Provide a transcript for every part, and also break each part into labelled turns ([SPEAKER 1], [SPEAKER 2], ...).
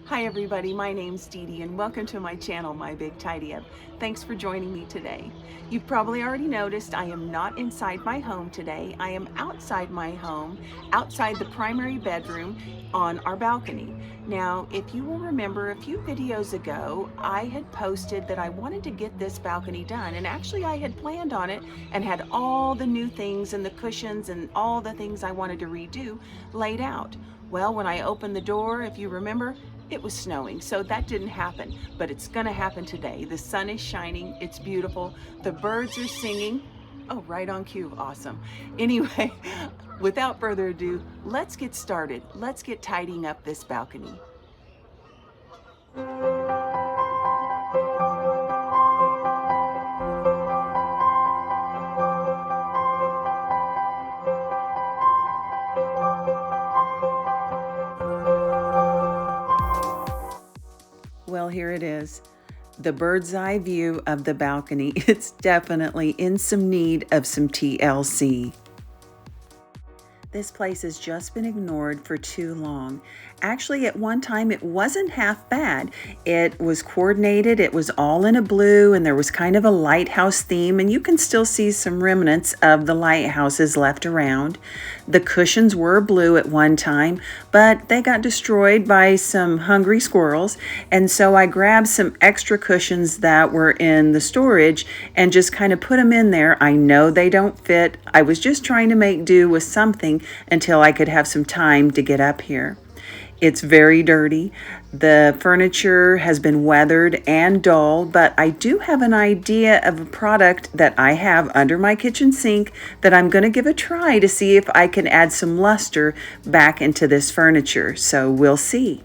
[SPEAKER 1] Hi everybody, my name's DeDe and welcome to my channel, My Big Tidy Up. Thanks for joining me today. You've probably already noticed I am not inside my home today. I am outside my home, outside the primary bedroom on our balcony. Now, if you will remember a few videos ago, I had posted that I wanted to get this balcony done, and actually I had planned on it and had all the new things and the cushions and all the things I wanted to redo laid out. Well, when I opened the door, if you remember, it was snowing, so that didn't happen, but it's gonna happen today. The sun is shining, it's beautiful, the birds are singing. Oh, right on cue, awesome. Anyway, without further ado, let's get started. Let's get tidying up this balcony. Well, here it is. The bird's eye view of the balcony. It's definitely in some need of some TLC. This place has just been ignored for too long. Actually, at one time, it wasn't half bad. It was coordinated, it was all in a blue, and there was kind of a lighthouse theme, and you can still see some remnants of the lighthouses left around. The cushions were blue at one time, but they got destroyed by some hungry squirrels, and so I grabbed some extra cushions that were in the storage and just kind of put them in there. I know they don't fit. I was just trying to make do with something until I could have some time to get up here. It's very dirty. The furniture has been weathered and dull, but I do have an idea of a product that I have under my kitchen sink that I'm going to give a try to see if I can add some luster back into this furniture. So we'll see.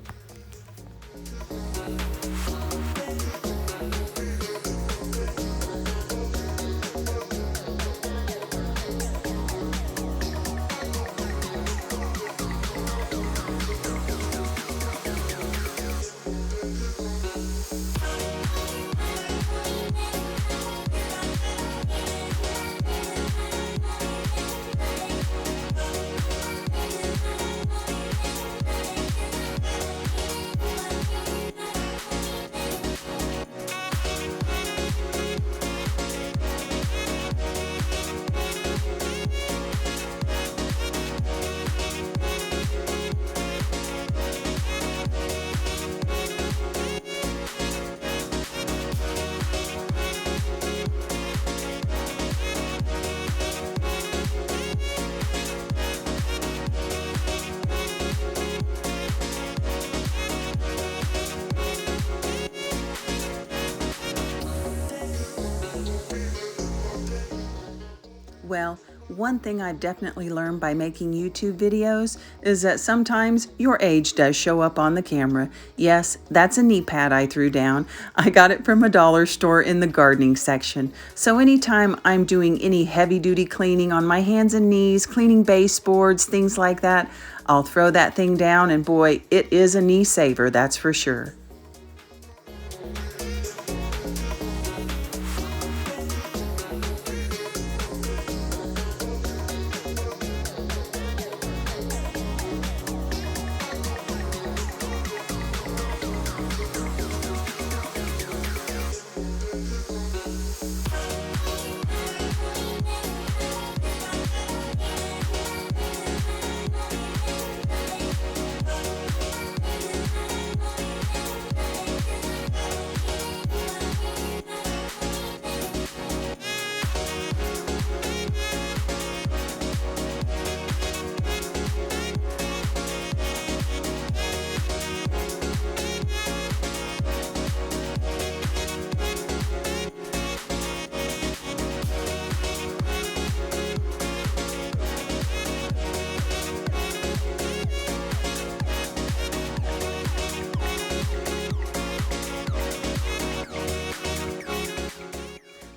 [SPEAKER 1] Well, one thing I've definitely learned by making YouTube videos is that sometimes your age does show up on the camera. Yes, that's a knee pad I threw down. I got it from a dollar store in the gardening section. So anytime I'm doing any heavy-duty cleaning on my hands and knees, cleaning baseboards, things like that, I'll throw that thing down, and boy, it is a knee saver, that's for sure.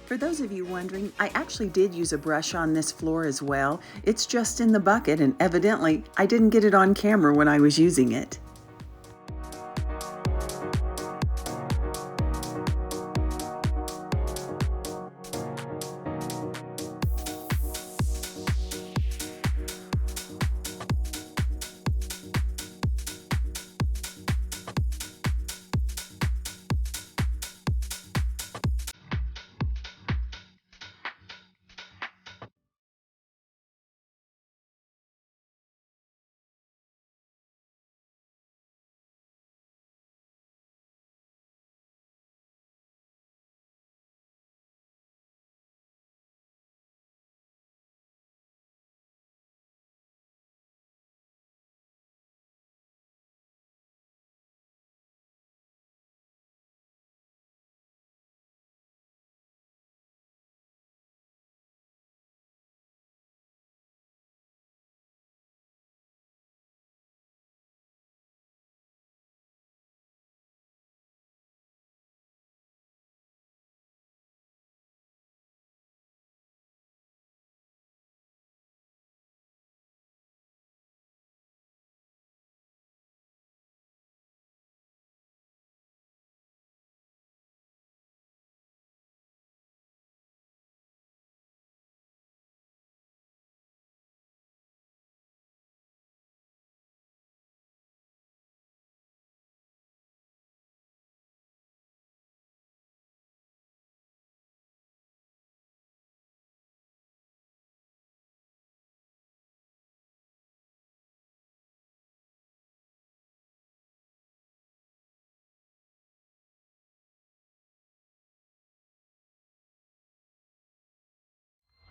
[SPEAKER 1] For those of you wondering, I actually did use a brush on this floor as well. It's just in the bucket, and evidently I didn't get it on camera when I was using it.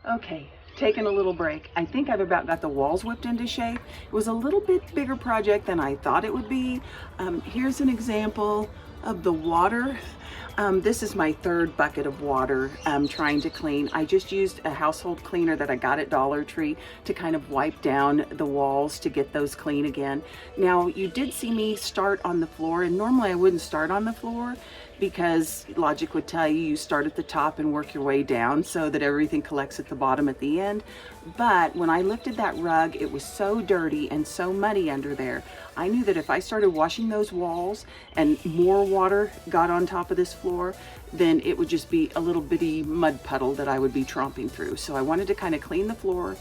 [SPEAKER 1] Okay, taking a little break. I think I've about got the walls whipped into shape. It was a little bit bigger project than I thought it would be. Here's an example of the water. This is my third bucket of water I'm trying to clean. I just used a household cleaner that I got at Dollar Tree to kind of wipe down the walls to get those clean again. Now, you did see me start on the floor, and normally I wouldn't start on the floor because logic would tell you start at the top and work your way down so that everything collects at the bottom at the end. But when I lifted that rug, it was so dirty and so muddy under there. I knew that if I started washing those walls and more water got on top of this floor, then it would just be a little bitty mud puddle that I would be tromping through. So I wanted to kind of clean the floor,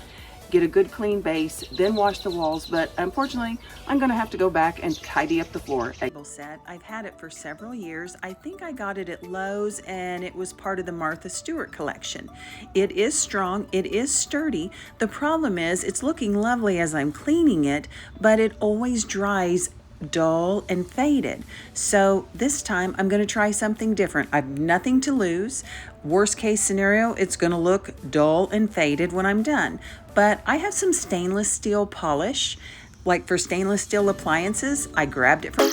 [SPEAKER 1] get a good clean base, then wash the walls, but unfortunately, I'm gonna have to go back and tidy up the floor. Set. I've had it for several years. I think I got it at Lowe's and it was part of the Martha Stewart collection. It is strong, it is sturdy. The problem is it's looking lovely as I'm cleaning it, but it always dries dull and faded. So this time I'm going to try something different. I've nothing to lose. Worst case scenario, it's going to look dull and faded when I'm done. But I have some stainless steel polish, like for stainless steel appliances. I grabbed it from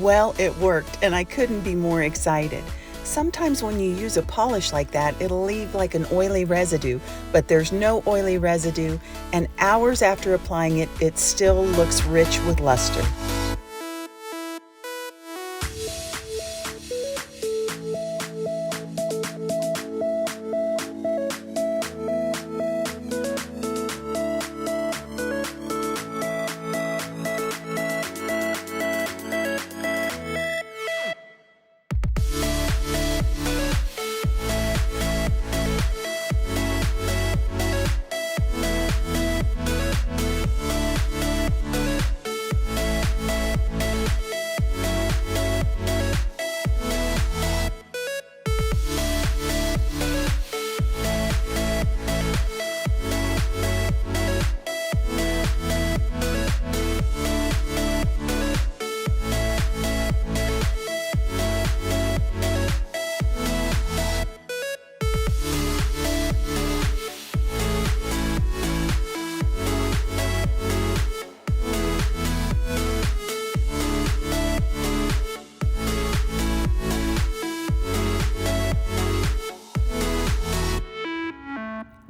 [SPEAKER 1] Well, it worked, and I couldn't be more excited. Sometimes when you use a polish like that, it'll leave like an oily residue, but there's no oily residue, and hours after applying it, it still looks rich with luster.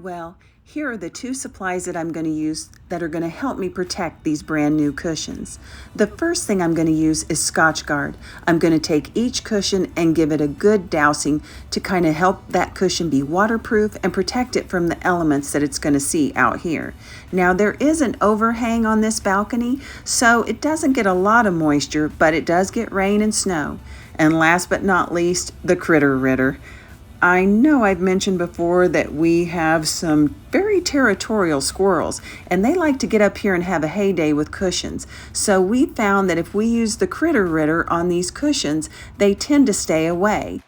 [SPEAKER 1] Well, here are the two supplies that I'm going to use that are going to help me protect these brand new cushions. The first thing I'm going to use is Scotch Guard. I'm going to take each cushion and give it a good dousing to kind of help that cushion be waterproof and protect it from the elements that it's going to see out here. Now there is an overhang on this balcony, so it doesn't get a lot of moisture, but it does get rain and snow. And last but not least, the Critter Ritter. I know I've mentioned before that we have some very territorial squirrels, and they like to get up here and have a heyday with cushions. So we found that if we use the Critter Ritter on these cushions, they tend to stay away.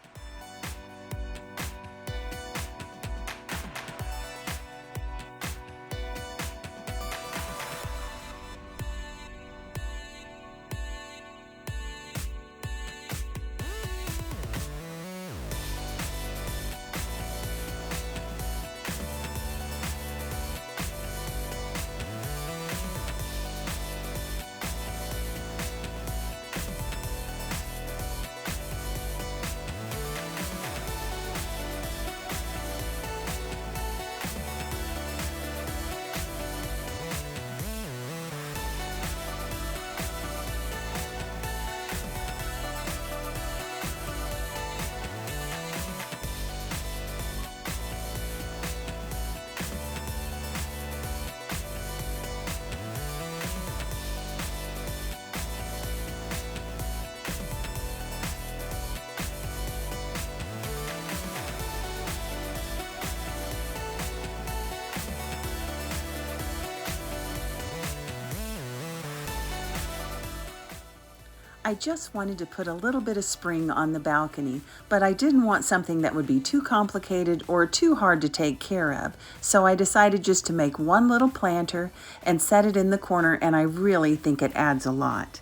[SPEAKER 1] I just wanted to put a little bit of spring on the balcony, but I didn't want something that would be too complicated or too hard to take care of. So I decided just to make one little planter and set it in the corner, and I really think it adds a lot.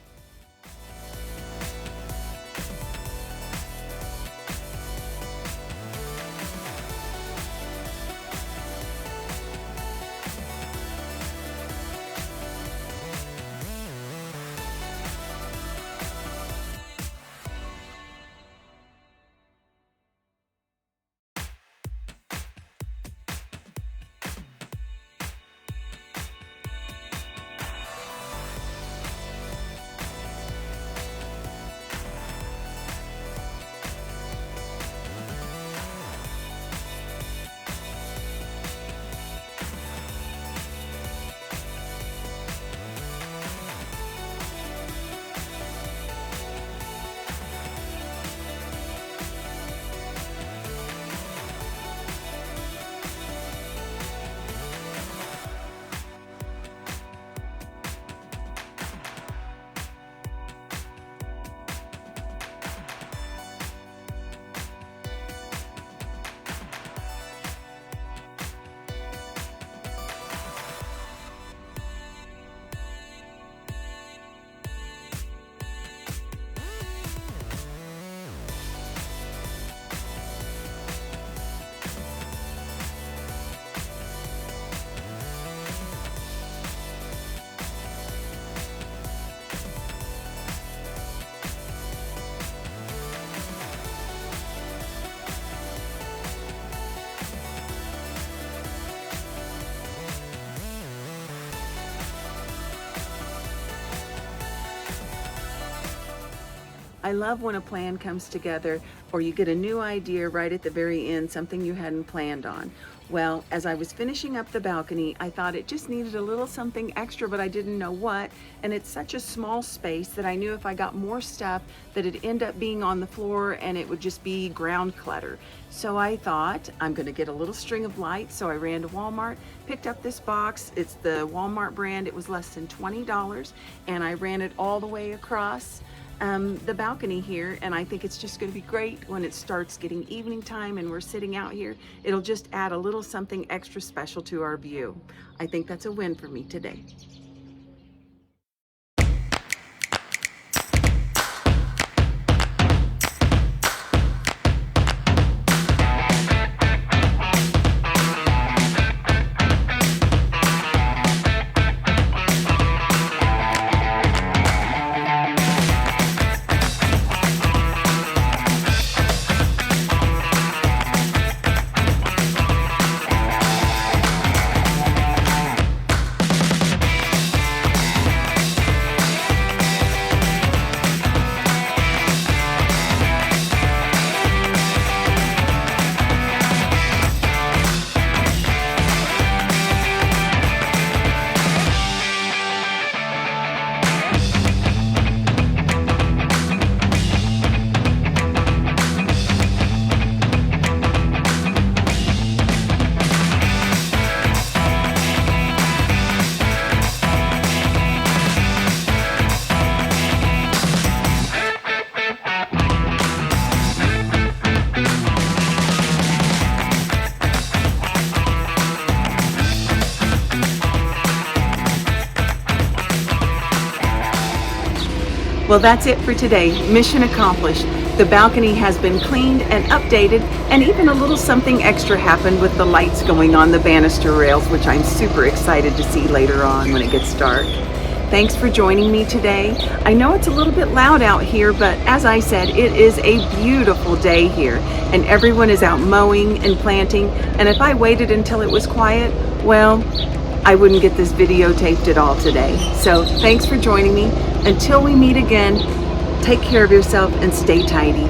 [SPEAKER 1] I love when a plan comes together or you get a new idea right at the very end, something you hadn't planned on. Well, as I was finishing up the balcony, I thought it just needed a little something extra, but I didn't know what. And it's such a small space that I knew if I got more stuff that it'd end up being on the floor and it would just be ground clutter. So I thought I'm gonna get a little string of lights. So I ran to Walmart, picked up this box. It's the Walmart brand. It was less than $20, and I ran it all the way across the balcony here, and I think it's just going to be great when it starts getting evening time and we're sitting out here. It'll just add a little something extra special to our view. I think that's a win for me today. Well, that's it for today. Mission accomplished. The balcony has been cleaned and updated, and even a little something extra happened with the lights going on the banister rails, which I'm super excited to see later on when it gets dark. Thanks for joining me today. I know it's a little bit loud out here, but as I said, it is a beautiful day here, and everyone is out mowing and planting, and if I waited until it was quiet, well, I wouldn't get this videotaped at all today. So thanks for joining me. Until we meet again, take care of yourself and stay tidy.